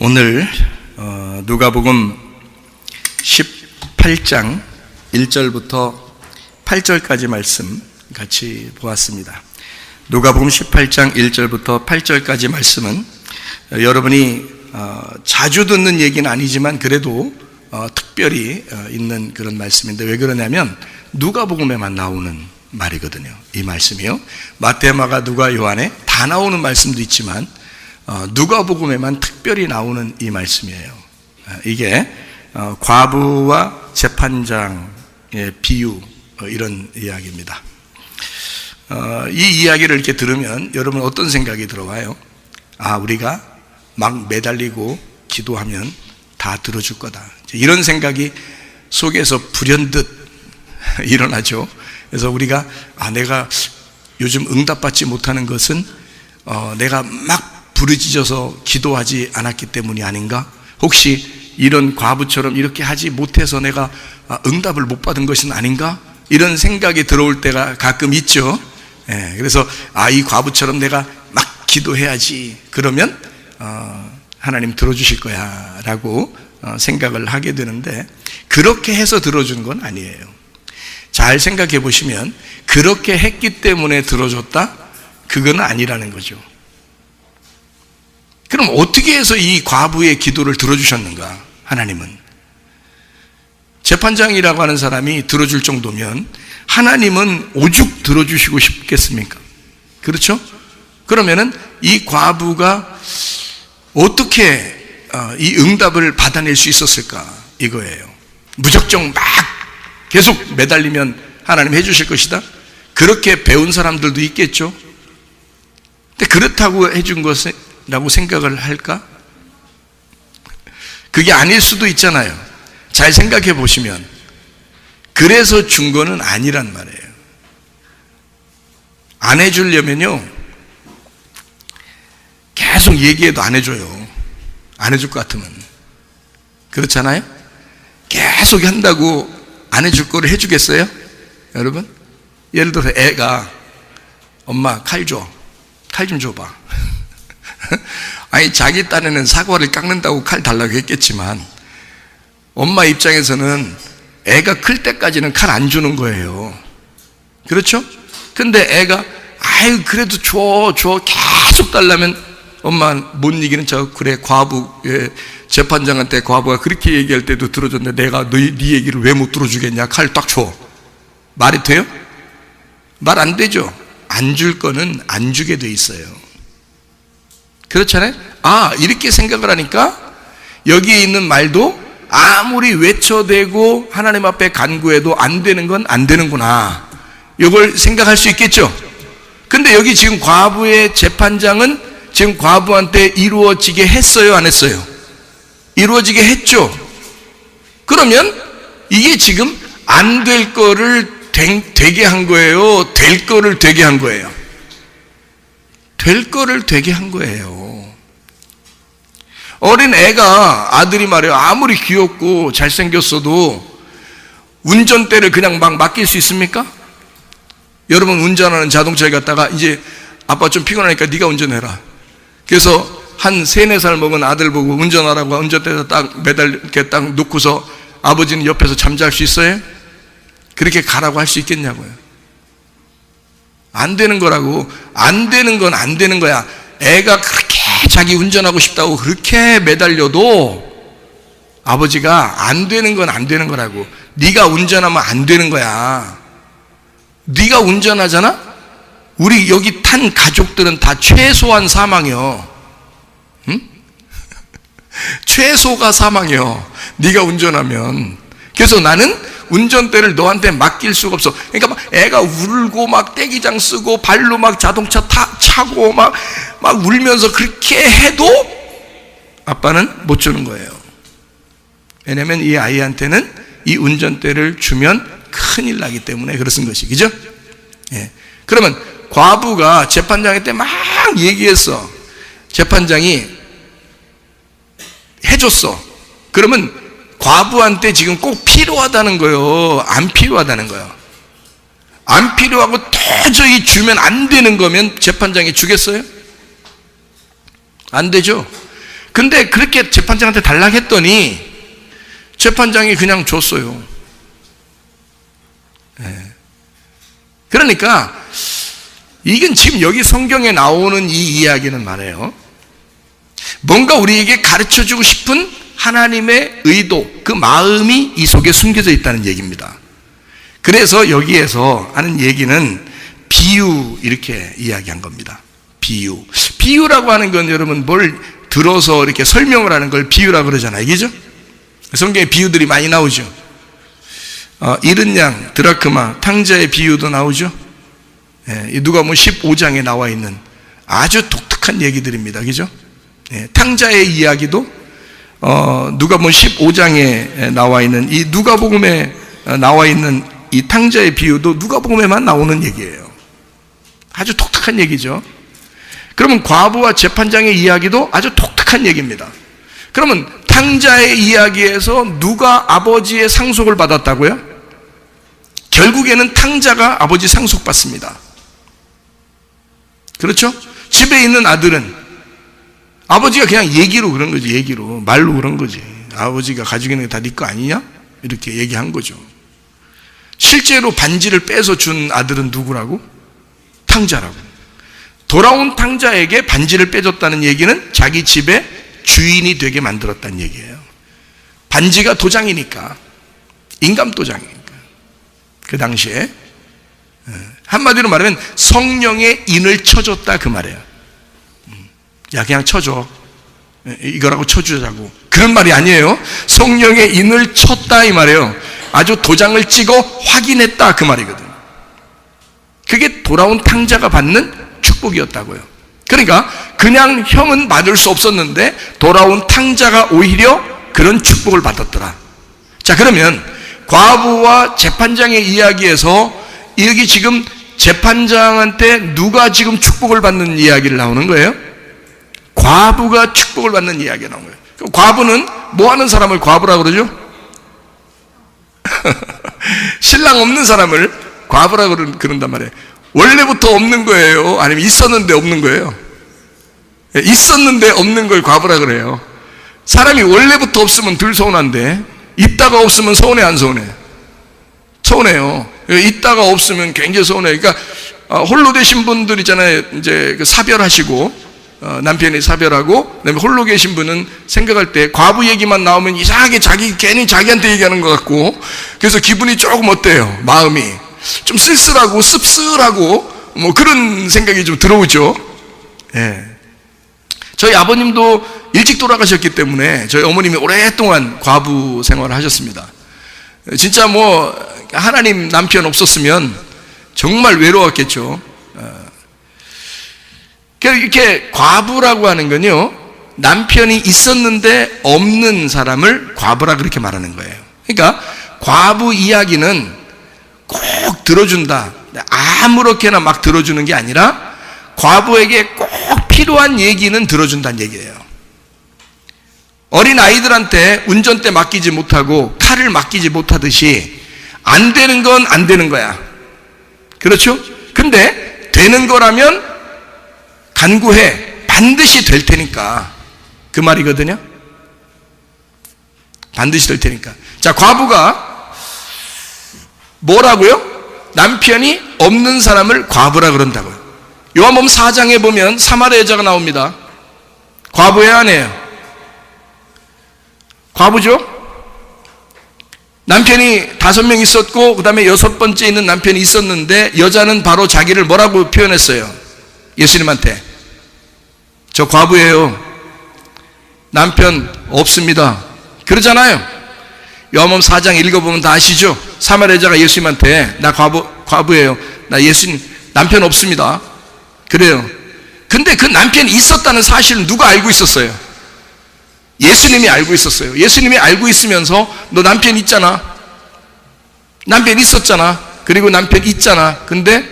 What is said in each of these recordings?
오늘 누가복음 18장 1절부터 8절까지 말씀 같이 보았습니다. 누가복음 18장 1절부터 8절까지 말씀은 여러분이 자주 듣는 얘기는 아니지만 그래도 특별히 있는 그런 말씀인데, 왜 그러냐면 누가복음에만 나오는 말이거든요. 이 말씀이요, 마태, 마가, 누가, 요한에 다 나오는 말씀도 있지만 누가복음에만 특별히 나오는 이 말씀이에요. 이게 과부와 재판장의 비유, 이런 이야기입니다. 이 이야기를 이렇게 들으면 여러분 어떤 생각이 들어와요? 우리가 막 매달리고 기도하면 다 들어줄 거다, 이런 생각이 속에서 불현듯 일어나죠. 그래서 우리가 내가 요즘 응답받지 못하는 것은 내가 막 부르짖어서 기도하지 않았기 때문이 아닌가? 혹시 이런 과부처럼 이렇게 하지 못해서 내가 응답을 못 받은 것은 아닌가? 이런 생각이 들어올 때가 가끔 있죠. 그래서 이 과부처럼 내가 막 기도해야지, 그러면 하나님 들어주실 거야 라고 생각을 하게 되는데, 그렇게 해서 들어주는 건 아니에요. 잘 생각해 보시면 그렇게 했기 때문에 들어줬다? 그건 아니라는 거죠. 그럼 어떻게 해서 이 과부의 기도를 들어주셨는가? 하나님은 재판장이라고 하는 사람이 들어줄 정도면 하나님은 오죽 들어주시고 싶겠습니까? 그렇죠? 그러면은 이 과부가 어떻게 이 응답을 받아낼 수 있었을까? 이거예요. 무작정 막 계속 매달리면 하나님 해주실 것이다? 그렇게 배운 사람들도 있겠죠? 근데 그렇다고 해준 것이라고 생각을 할까? 그게 아닐 수도 있잖아요. 잘 생각해 보시면 그래서 준 거는 아니란 말이에요. 안 해주려면요, 계속 얘기해도 안 해줘요. 안 해줄 것 같으면. 그렇잖아요? 계속 한다고 안 해줄 거를 해주겠어요? 여러분? 예를 들어서 애가 엄마 칼 줘, 칼 좀 줘봐. 자기 딴에는 사과를 깎는다고 칼 달라고 했겠지만 엄마 입장에서는 애가 클 때까지는 칼 안 주는 거예요. 그렇죠? 근데 애가 그래도 줘 계속 달라면 엄마 못 이기는 척, 그래 과부의 재판장한테 과부가 그렇게 얘기할 때도 들어줬는데 내가 네 얘기를 왜 못 들어주겠냐, 칼 딱 줘. 말이 돼요? 말 안 되죠. 안 줄 거는 안 주게 돼 있어요. 그렇잖아요? 이렇게 생각을 하니까 여기에 있는 말도 아무리 외쳐대고 하나님 앞에 간구해도 안 되는 건 안 되는구나, 이걸 생각할 수 있겠죠. 근데 여기 지금 과부의 재판장은 지금 과부한테 이루어지게 했어요, 안 했어요? 이루어지게 했죠. 그러면 이게 지금 안 될 거를 되게 한 거예요? 될 거를 되게 한 거예요? 될 거를 되게 한 거예요. 어린 애가, 아들이 말이에요, 아무리 귀엽고 잘생겼어도 운전대를 그냥 막 맡길 수 있습니까? 여러분 운전하는 자동차에 갔다가 이제 아빠 좀 피곤하니까 네가 운전해라, 그래서 한 3, 4살 먹은 아들 보고 운전하라고 운전대에다 딱 이렇게 딱 놓고서 아버지는 옆에서 잠잘 수 있어요? 그렇게 가라고 할 수 있겠냐고요. 안 되는 거라고. 안 되는 건 안 되는 거야. 애가 그렇게 자기 운전하고 싶다고 그렇게 매달려도 아버지가 안 되는 건 안 되는 거라고. 네가 운전하면 안 되는 거야. 네가 운전하잖아? 우리 여기 탄 가족들은 다 최소한 사망이요. 응? 최소가 사망이요, 네가 운전하면. 그래서 나는 운전대를 너한테 맡길 수가 없어. 그러니까 막 애가 울고 막 떼기장 쓰고 발로 막 자동차 차고 막 울면서 그렇게 해도 아빠는 못 주는 거예요. 왜냐면 이 아이한테는 이 운전대를 주면 큰일 나기 때문에 그렇은 것이, 그죠? 그러면 과부가 재판장한테 막 얘기했어. 재판장이 해줬어. 그러면 과부한테 지금 꼭 필요하다는 거예요? 안 필요하다는 거예요? 안 필요하고 도저히 주면 안 되는 거면 재판장이 주겠어요? 안 되죠. 근데 그렇게 재판장한테 달라고 했더니 재판장이 그냥 줬어요. 그러니까 이건 지금 여기 성경에 나오는 이 이야기는 말이에요, 뭔가 우리에게 가르쳐주고 싶은 하나님의 의도, 그 마음이 이 속에 숨겨져 있다는 얘기입니다. 그래서 여기에서 하는 얘기는 비유, 이렇게 이야기한 겁니다. 비유. 비유라고 하는 건 여러분 뭘 들어서 이렇게 설명을 하는 걸 비유라고 그러잖아요. 그죠? 성경에 비유들이 많이 나오죠. 잃은 양, 드라크마, 탕자의 비유도 나오죠. 누가복음 15장에 나와 있는 아주 독특한 얘기들입니다. 그죠? 탕자의 이야기도 누가복음 15장에 나와 있는, 이 누가복음에 나와 있는 이 탕자의 비유도 누가복음에만 나오는 얘기예요. 아주 독특한 얘기죠. 그러면 과부와 재판장의 이야기도 아주 독특한 얘기입니다. 그러면 탕자의 이야기에서 누가 아버지의 상속을 받았다고요? 결국에는 탕자가 아버지 상속받습니다. 그렇죠? 집에 있는 아들은 아버지가 그냥 얘기로 그런 거지, 얘기로, 말로 그런 거지. 아버지가 가지고 있는 게 다 네 거 아니냐? 이렇게 얘기한 거죠. 실제로 반지를 빼서 준 아들은 누구라고? 탕자라고. 돌아온 탕자에게 반지를 빼줬다는 얘기는 자기 집의 주인이 되게 만들었다는 얘기예요. 반지가 도장이니까, 인감 도장이니까. 그 당시에 한마디로 말하면 성령의 인을 쳐줬다, 그 말이에요. 야, 그냥 쳐줘, 이거라고 쳐주자고, 그런 말이 아니에요. 성령의 인을 쳤다, 이 말이에요. 아주 도장을 찍어 확인했다, 그 말이거든. 그게 돌아온 탕자가 받는 축복이었다고요. 그러니까 그냥 형은 받을 수 없었는데 돌아온 탕자가 오히려 그런 축복을 받았더라. 자, 그러면 과부와 재판장의 이야기에서 여기 지금 재판장한테 누가 지금 축복을 받는 이야기를 나오는 거예요? 과부가 축복을 받는 이야기가 나온 거예요. 그럼 과부는 뭐 하는 사람을 과부라고 그러죠? 신랑 없는 사람을 과부라고 그런단 말이에요. 원래부터 없는 거예요? 아니면 있었는데 없는 거예요? 있었는데 없는 걸 과부라고 그래요. 사람이 원래부터 없으면 덜 서운한데 있다가 없으면 서운해, 안 서운해? 서운해요. 있다가 없으면 굉장히 서운해요. 그러니까 홀로 되신 분들 있잖아요. 이제 사별하시고, 남편이 사별하고, 그다음에 홀로 계신 분은 생각할 때 과부 얘기만 나오면 이상하게 괜히 자기한테 얘기하는 것 같고, 그래서 기분이 조금 어때요? 마음이 좀 쓸쓸하고 씁쓸하고 뭐 그런 생각이 좀 들어오죠. 저희 아버님도 일찍 돌아가셨기 때문에 저희 어머님이 오랫동안 과부 생활을 하셨습니다. 진짜 뭐 하나님 남편 없었으면 정말 외로웠겠죠. 이렇게 과부라고 하는 건요, 남편이 있었는데 없는 사람을 과부라 그렇게 말하는 거예요. 그러니까 과부 이야기는 꼭 들어준다, 아무렇게나 막 들어주는 게 아니라 과부에게 꼭 필요한 얘기는 들어준다는 얘기예요. 어린 아이들한테 운전대 맡기지 못하고 칼을 맡기지 못하듯이 안 되는 건 안 되는 거야. 그렇죠? 근데 되는 거라면 간구해, 반드시 될 테니까, 그 말이거든요. 반드시 될 테니까. 자, 과부가 뭐라고요? 남편이 없는 사람을 과부라 그런다고요. 요한복음 4장에 보면 사마리아 여자가 나옵니다. 과부예요, 아니에요? 과부죠? 남편이 5명 있었고 그 다음에 6번째 있는 남편이 있었는데 여자는 바로 자기를 뭐라고 표현했어요? 예수님한테. 저 과부예요. 남편 없습니다. 그러잖아요. 요한복음 4장 읽어보면 다 아시죠? 사마리아 여자가 예수님한테 나 과부예요. 나 예수님 남편 없습니다. 그래요. 근데 그 남편이 있었다는 사실은 누가 알고 있었어요? 예수님이 알고 있었어요. 예수님이 알고 있으면서 너 남편 있잖아, 남편 있었잖아, 그리고 남편 있잖아, 근데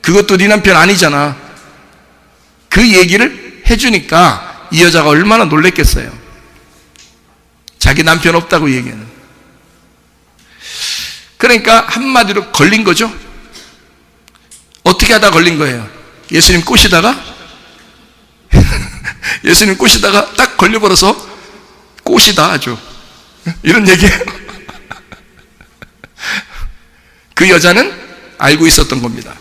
그것도 네 남편 아니잖아, 그 얘기를 해주니까 이 여자가 얼마나 놀랬겠어요. 자기 남편 없다고 얘기하는. 그러니까 한마디로 걸린 거죠. 어떻게 하다 걸린 거예요? 예수님 꼬시다가 예수님 꼬시다가 딱 걸려버려서 꼬시다 아주 이런 얘기예요. 그 여자는 알고 있었던 겁니다.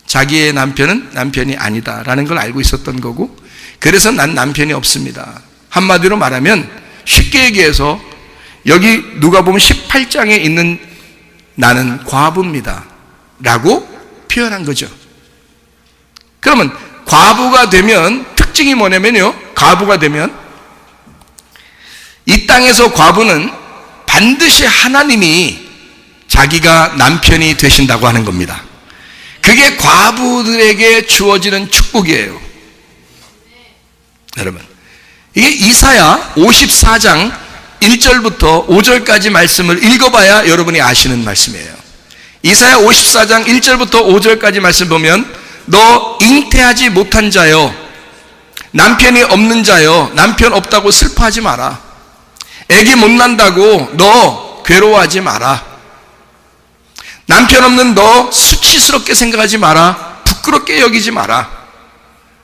자기의 남편은 남편이 아니다라는 걸 알고 있었던 거고, 그래서 난 남편이 없습니다. 한마디로 말하면 쉽게 얘기해서 여기 누가복음 18장에 있는 나는 과부입니다 라고 표현한 거죠. 그러면 과부가 되면 특징이 뭐냐면요, 과부가 되면 이 땅에서 과부는 반드시 하나님이 자기가 남편이 되신다고 하는 겁니다. 그게 과부들에게 주어지는 축복이에요. 여러분, 이게 이사야 54장 1절부터 5절까지 말씀을 읽어봐야 여러분이 아시는 말씀이에요. 이사야 54장 1절부터 5절까지 말씀 보면, 너 잉태하지 못한 자여, 남편이 없는 자여, 남편 없다고 슬퍼하지 마라. 애기 못 난다고 너 괴로워하지 마라. 남편 없는 너 수치스럽게 생각하지 마라. 부끄럽게 여기지 마라.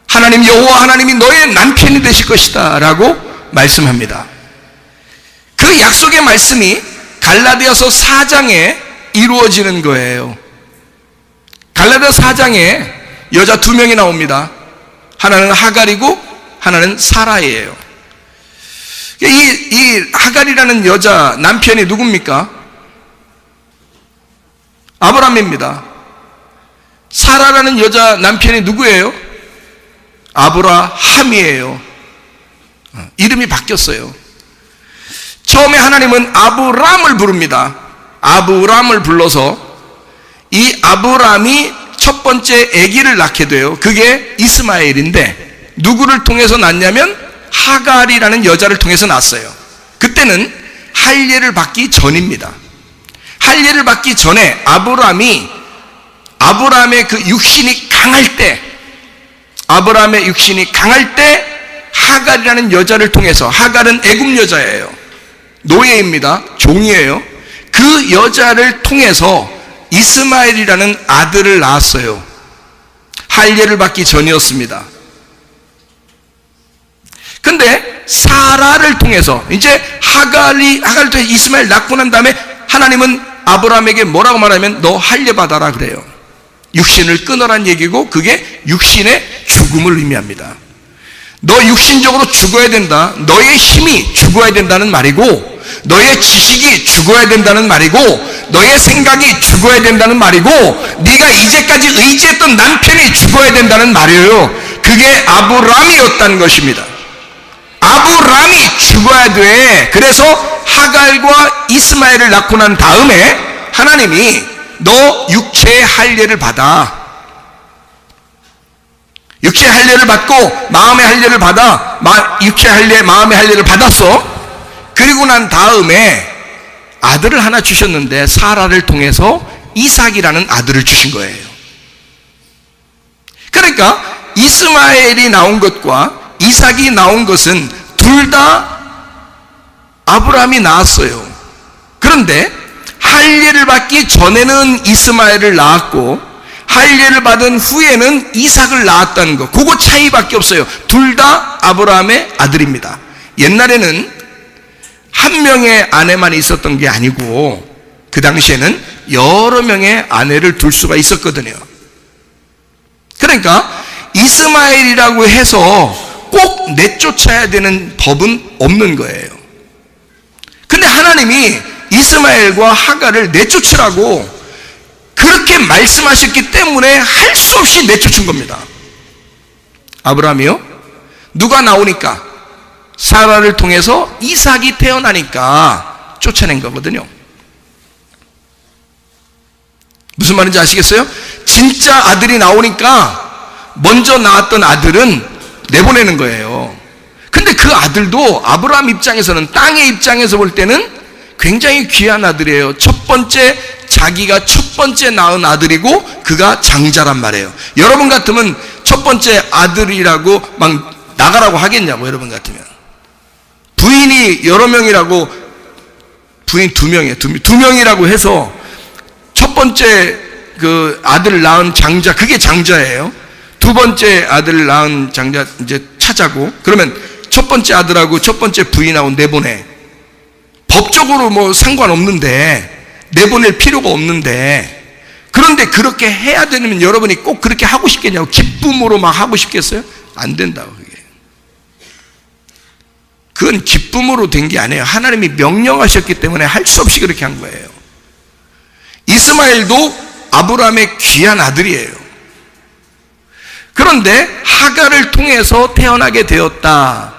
하나님 여호와 하나님이 너의 남편이 되실 것이다 라고 말씀합니다. 그 약속의 말씀이 갈라디아서 4장에 이루어지는 거예요. 갈라디아서 4장에 여자 2명이 나옵니다. 하나는 하갈이고 하나는 사라예요. 이 하갈이라는 여자 남편이 누굽니까? 아브라함입니다. 사라라는 여자 남편이 누구예요? 아브라함이에요. 이름이 바뀌었어요. 처음에 하나님은 아브람을 부릅니다. 아브람을 불러서 이 아브람이 첫 번째 아기를 낳게 돼요. 그게 이스마엘인데 누구를 통해서 낳냐면 하갈이라는 여자를 통해서 낳았어요. 그때는 할례를 받기 전입니다. 할례를 받기 전에 아브람의 그 육신이 강할 때, 아브람의 육신이 강할 때 하갈이라는 여자를 통해서, 하갈은 애굽 여자예요. 노예입니다. 종이에요. 그 여자를 통해서 이스마엘이라는 아들을 낳았어요. 할례를 받기 전이었습니다. 근데 사라를 통해서, 이제 하갈을 통해서 이스마엘 낳고 난 다음에 하나님은 아브라함에게 뭐라고 말하면 너 할례 받아라 그래요. 육신을 끊어란 얘기고, 그게 육신의 죽음을 의미합니다. 너 육신적으로 죽어야 된다. 너의 힘이 죽어야 된다는 말이고, 너의 지식이 죽어야 된다는 말이고, 너의 생각이 죽어야 된다는 말이고, 네가 이제까지 의지했던 남편이 죽어야 된다는 말이에요. 그게 아브람이었다는 것입니다. 아브람이 죽어야 돼. 그래서 하갈과 이스마엘을 낳고 난 다음에 하나님이 너 육체의 할례를 받아. 육체의 할례를 받고 마음의 할례를 받아. 육체의 할례, 마음의 할례를 받았어. 그리고 난 다음에 아들을 하나 주셨는데, 사라를 통해서 이삭이라는 아들을 주신 거예요. 그러니까 이스마엘이 나온 것과 이삭이 나온 것은 둘 다 아브라함이 낳았어요. 그런데 할례를 받기 전에는 이스마엘을 낳았고, 할례를 받은 후에는 이삭을 낳았다는 거, 그거 차이밖에 없어요. 둘 다 아브라함의 아들입니다. 옛날에는 한 명의 아내만 있었던 게 아니고, 그 당시에는 여러 명의 아내를 둘 수가 있었거든요. 그러니까 이스마엘이라고 해서 꼭 내쫓아야 되는 법은 없는 거예요. 근데 하나님이 이스마엘과 하갈을 내쫓으라고 그렇게 말씀하셨기 때문에 할 수 없이 내쫓은 겁니다. 아브라함이요? 누가 나오니까? 사라를 통해서 이삭이 태어나니까 쫓아낸 거거든요. 무슨 말인지 아시겠어요? 진짜 아들이 나오니까 먼저 낳았던 아들은 내보내는 거예요. 근데 그 아들도 아브라함 입장에서는, 땅의 입장에서 볼 때는 굉장히 귀한 아들이에요. 자기가 첫 번째 낳은 아들이고 그가 장자란 말이에요. 여러분 같으면 첫 번째 아들이라고 막 나가라고 하겠냐고. 여러분 같으면 부인이 여러 명이라고, 부인 2명이에요. 2명이라고 해서 첫 번째 그 아들을 낳은 장자, 그게 장자예요. 두 번째 아들을 낳은 장자 이제 찾아고, 그러면 첫 번째 아들하고 첫 번째 부인하고 내보내. 법적으로 뭐 상관없는데, 내보낼 필요가 없는데, 그런데 그렇게 해야 되면 여러분이 꼭 그렇게 하고 싶겠냐고. 기쁨으로 막 하고 싶겠어요? 안 된다고. 그게 그건 기쁨으로 된 게 아니에요. 하나님이 명령하셨기 때문에 할 수 없이 그렇게 한 거예요. 이스마엘도 아브라함의 귀한 아들이에요. 그런데 하갈을 통해서 태어나게 되었다.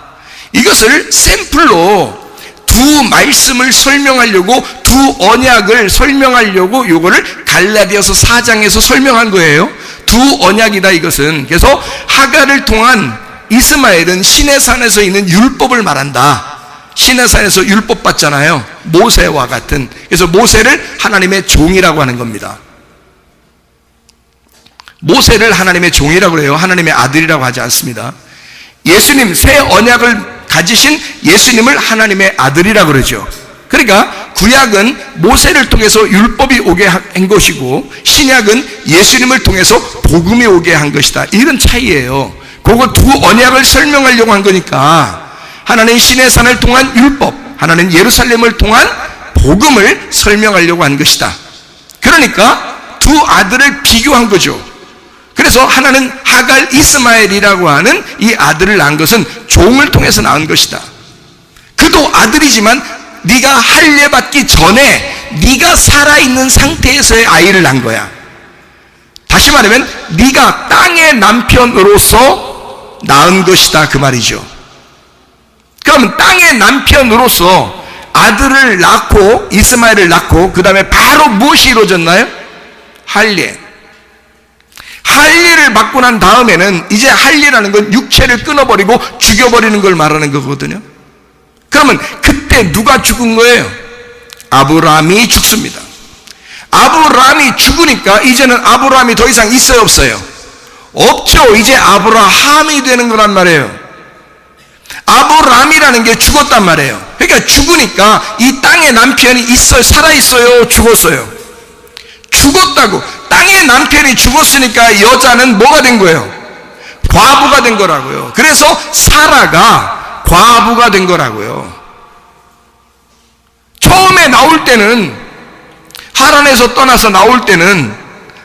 이것을 샘플로 두 말씀을 설명하려고, 두 언약을 설명하려고 요거를 갈라디아서 4장에서 설명한 거예요. 두 언약이다 이것은. 그래서 하갈을 통한 이스마엘은 시내산에서 있는 율법을 말한다. 시내산에서 율법 받잖아요. 모세와 같은. 그래서 모세를 하나님의 종이라고 하는 겁니다. 모세를 하나님의 종이라고 해요. 하나님의 아들이라고 하지 않습니다. 예수님, 새 언약을 가지신 예수님을 하나님의 아들이라고 그러죠. 그러니까 구약은 모세를 통해서 율법이 오게 한 것이고, 신약은 예수님을 통해서 복음이 오게 한 것이다. 이런 차이예요. 그거 두 언약을 설명하려고 한 거니까, 하나님 시내산을 통한 율법, 하나님 예루살렘을 통한 복음을 설명하려고 한 것이다. 그러니까 두 아들을 비교한 거죠. 그래서 하나는 하갈 이스마엘이라고 하는 이 아들을 낳은 것은 종을 통해서 낳은 것이다. 그도 아들이지만 네가 할례 받기 전에 네가 살아있는 상태에서의 아이를 낳은 거야. 다시 말하면 네가 땅의 남편으로서 낳은 것이다 그 말이죠. 그러면 땅의 남편으로서 아들을 낳고, 이스마엘을 낳고, 그 다음에 바로 무엇이 이루어졌나요? 할례. 할례를 받고 난 다음에는 이제 할례라는 건 육체를 끊어버리고 죽여버리는 걸 말하는 거거든요. 그러면 그때 누가 죽은 거예요? 아브라함이 죽습니다. 아브라함이 죽으니까 이제는 아브라함이 더 이상 있어요, 없어요? 없죠. 이제 아브라함이 되는 거란 말이에요. 아브라함이라는 게 죽었단 말이에요. 그러니까 죽으니까 이 땅의 남편이 있어요, 살아있어요, 죽었어요? 죽었다고. 땅의 남편이 죽었으니까 여자는 뭐가 된 거예요? 과부가 된 거라고요. 그래서 사라가 과부가 된 거라고요. 처음에 나올 때는, 하란에서 떠나서 나올 때는,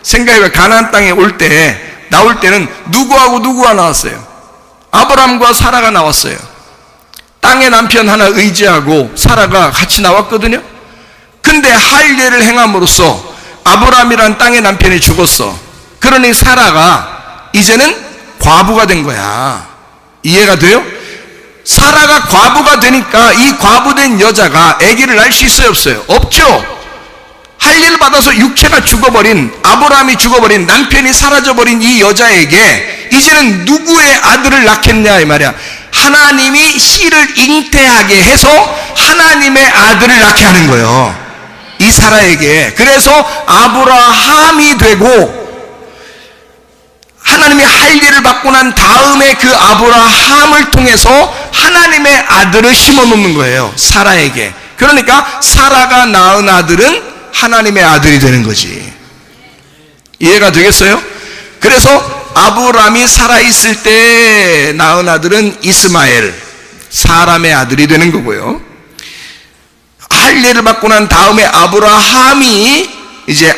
생각해봐. 가나안 땅에 올 때, 나올 때는 누구하고 누구가 나왔어요? 아브라함과 사라가 나왔어요. 땅의 남편 하나 의지하고 사라가 같이 나왔거든요. 근데 할례를 행함으로써 아브라함이란 땅의 남편이 죽었어. 그러니 사라가 이제는 과부가 된 거야. 이해가 돼요? 사라가 과부가 되니까 이 과부된 여자가 아기를 낳을 수 있어요, 없어요? 없죠. 할례를 받아서 육체가 죽어버린, 아브라함이 죽어버린, 남편이 사라져버린 이 여자에게 이제는 누구의 아들을 낳겠냐 이 말이야. 하나님이 씨를 잉태하게 해서 하나님의 아들을 낳게 하는 거예요, 이 사라에게. 그래서 아브라함이 되고, 하나님이 할례를 받고 난 다음에 그 아브라함을 통해서 하나님의 아들을 심어놓는 거예요, 사라에게. 그러니까 사라가 낳은 아들은 하나님의 아들이 되는 거지. 이해가 되겠어요? 그래서 아브라함이 살아있을 때 낳은 아들은 이스마엘, 사람의 아들이 되는 거고요. 할례를 받고 난 다음에 아브라함이 이제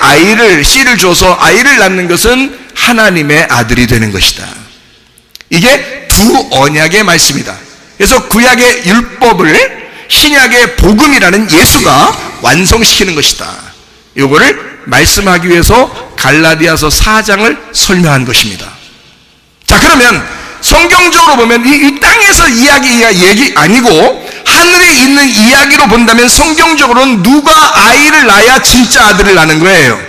씨를 줘서 아이를 낳는 것은 하나님의 아들이 되는 것이다. 이게 두 언약의 말씀이다. 그래서 구약의 율법을 신약의 복음이라는 예수가 완성시키는 것이다. 이거를 말씀하기 위해서 갈라디아서 4장을 설명한 것입니다. 자, 그러면 성경적으로 보면 이 땅에서 얘기 아니고 하늘에 있는 이야기로 본다면 성경적으로는 누가 아이를 낳아야 진짜 아들을 낳는 거예요?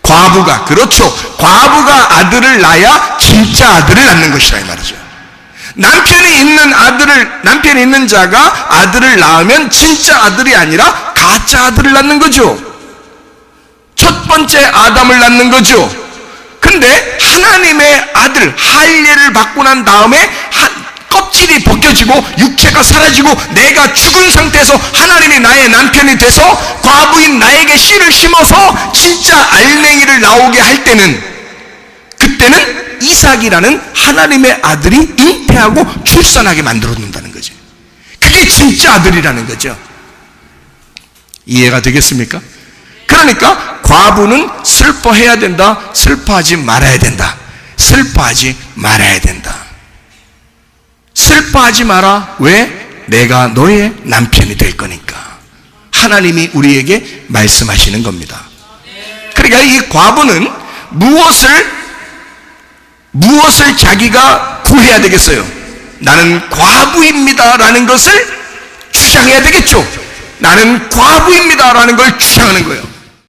과부가. 그렇죠. 과부가 아들을 낳아야 진짜 아들을 낳는 것이라 이 말이죠. 남편이 있는 자가 아들을 낳으면 진짜 아들이 아니라 가짜 아들을 낳는 거죠. 첫 번째 아담을 낳는 거죠. 근데 하나님의 아들, 할례를 받고 난 다음에 껍질이 벗겨지고 육체가 사라지고 내가 죽은 상태에서 하나님이 나의 남편이 돼서 과부인 나에게 씨를 심어서 진짜 알맹이를 나오게 할 때는, 그때는 이삭이라는 하나님의 아들이 잉태하고 출산하게 만들어 놓는다는 거죠. 그게 진짜 아들이라는 거죠. 이해가 되겠습니까? 그러니까 과부는 슬퍼해야 된다, 슬퍼하지 말아야 된다. 슬퍼하지 말아야 된다. 슬퍼하지 마라. 왜? 내가 너의 남편이 될 거니까. 하나님이 우리에게 말씀하시는 겁니다. 그러니까 이 과부는 무엇을 자기가 구해야 되겠어요? 나는 과부입니다 라는 것을 주장해야 되겠죠. 나는 과부입니다 라는 걸 주장하는 거예요.